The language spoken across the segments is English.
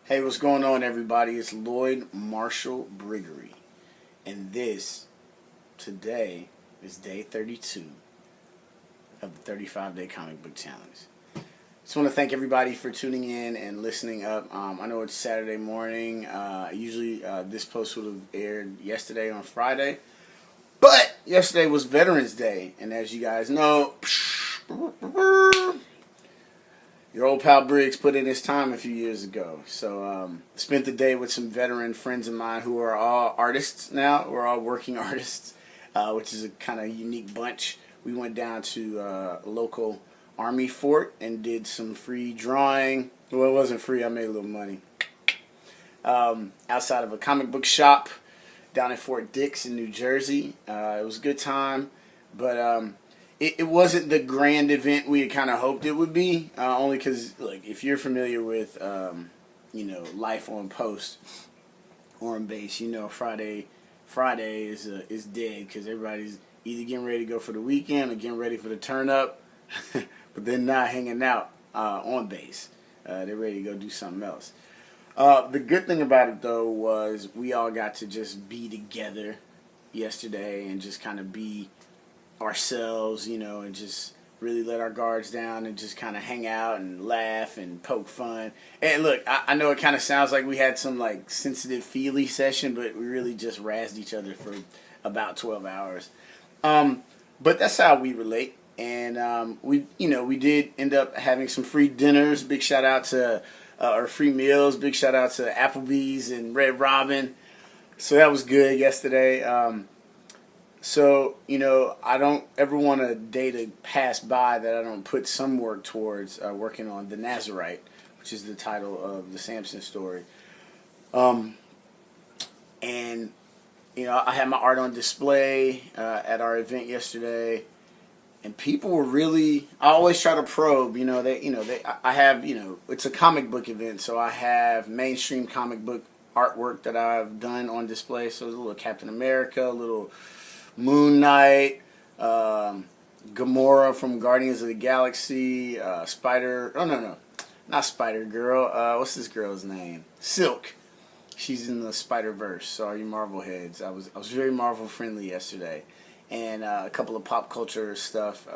Hey, what's going on, everybody? It's Lloyd Marshall Briggery, and today is day 32 of the 35-day comic book challenge. Just want to thank everybody for tuning in and listening up. I know it's Saturday morning. Usually this post would have aired yesterday on Friday, but yesterday was Veterans Day, and as you guys know, your old pal Briggs put in his time a few years ago. So spent the day with some veteran friends of mine who are all artists now. We're all working artists, which is a kind of unique bunch. We went down to a local Army fort and did some free drawing. Well, it wasn't free. I made a little money. Outside of a comic book shop down in Fort Dix in New Jersey. It was a good time, but it wasn't the grand event we had kind of hoped it would be, only because, like, if you're familiar with, life on post or on base, Friday is dead because everybody's either getting ready to go for the weekend or getting ready for the turn up, but they're not hanging out on base. They're ready to go do something else. The good thing about it, though, was we all got to just be together yesterday and just kind of be ourselves, and just really let our guards down and just kind of hang out and laugh and poke fun. And look, I know it kind of sounds like we had some like sensitive feely session, but we really just razzed each other for about 12 hours. But that's how we relate. And we did end up having some free dinners. Big shout out to or free meals. Big shout out to Applebee's and Red Robin. So that was good yesterday. So, I don't ever want a day to pass by that I don't put some work towards working on The Nazarite, which is the title of the Samson story. And, I had my art on display at our event yesterday, and people were really, I always try to probe, I have, it's a comic book event, so I have mainstream comic book artwork that I've done on display. So there's a little Captain America, a little Moon Knight, Gamora from Guardians of the Galaxy, not Spider-Girl. What's this girl's name? Silk. She's in the Spider-Verse. Sorry, Marvel heads. I was very Marvel friendly yesterday, and a couple of pop culture stuff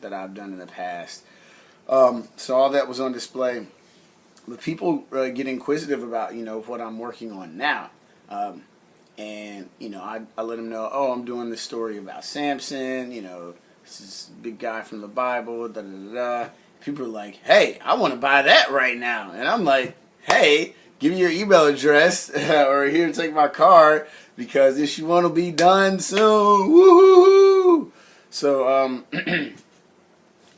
that I've done in the past. So all that was on display. But people get inquisitive about what I'm working on now. And, I let them know, I'm doing this story about Samson, this is a big guy from the Bible, da-da-da-da. People are like, hey, I want to buy that right now. And I'm like, hey, give me your email address or here, take my card because this one will be done soon. Woo-hoo-hoo! So,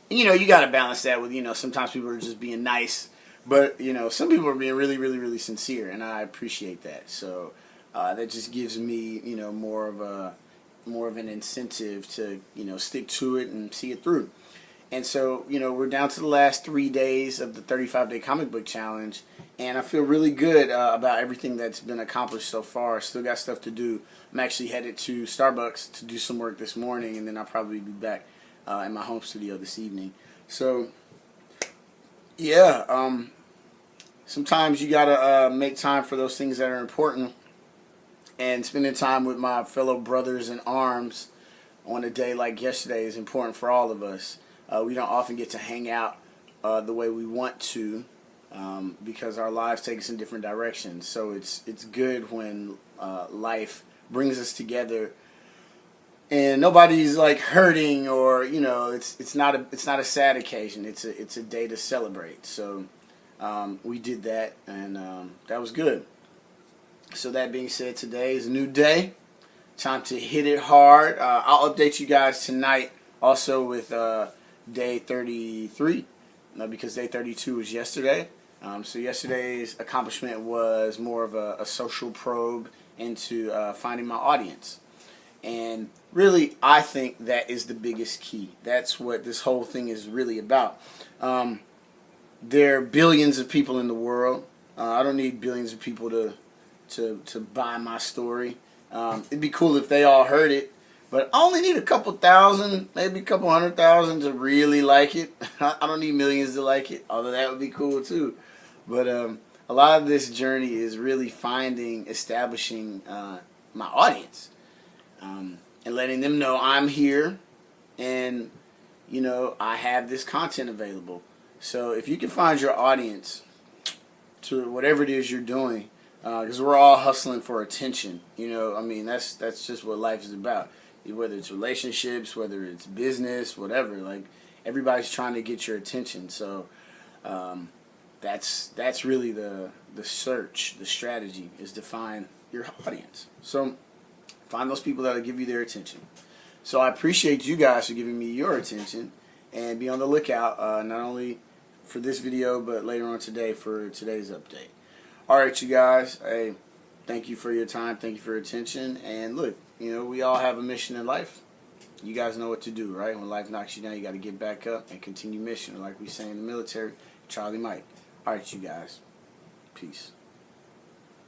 you got to balance that with, sometimes people are just being nice. But, some people are being really, really, really sincere, and I appreciate that. So that just gives me, more of an incentive to, stick to it and see it through. And so, we're down to the last 3 days of the 35-day comic book challenge, and I feel really good about everything that's been accomplished so far. Still got stuff to do. I'm actually headed to Starbucks to do some work this morning, and then I'll probably be back in my home studio this evening. So, yeah, sometimes you gotta make time for those things that are important. And spending time with my fellow brothers in arms on a day like yesterday is important for all of us. We don't often get to hang out the way we want to because our lives take us in different directions. So it's good when life brings us together and nobody's like hurting or it's not a sad occasion. It's a day to celebrate. So we did that and that was good. So that being said, today is a new day. Time to hit it hard. I'll update you guys tonight also with day 33 because day 32 was yesterday. So yesterday's accomplishment was more of a social probe into finding my audience. And really, I think that is the biggest key. That's what this whole thing is really about. There are billions of people in the world. I don't need billions of people to buy my story. It'd be cool if they all heard it, but I only need a couple thousand, maybe a couple 100,000 to really like it. I don't need millions to like it, although that would be cool too. But a lot of this journey is really establishing my audience, and letting them know I'm here, and I have this content available. So if you can find your audience to whatever it is you're doing, because we're all hustling for attention. I mean, that's just what life is about. Whether it's relationships, whether it's business, whatever. Like, everybody's trying to get your attention. So that's really the search, the strategy is to find your audience. So find those people that'll give you their attention. So I appreciate you guys for giving me your attention, and be on the lookout not only for this video but later on today for today's update. All right, you guys. Hey, thank you for your time. Thank you for your attention. And look, we all have a mission in life. You guys know what to do, right? When life knocks you down, you got to get back up and continue mission. Like we say in the military, Charlie Mike. All right, you guys. Peace.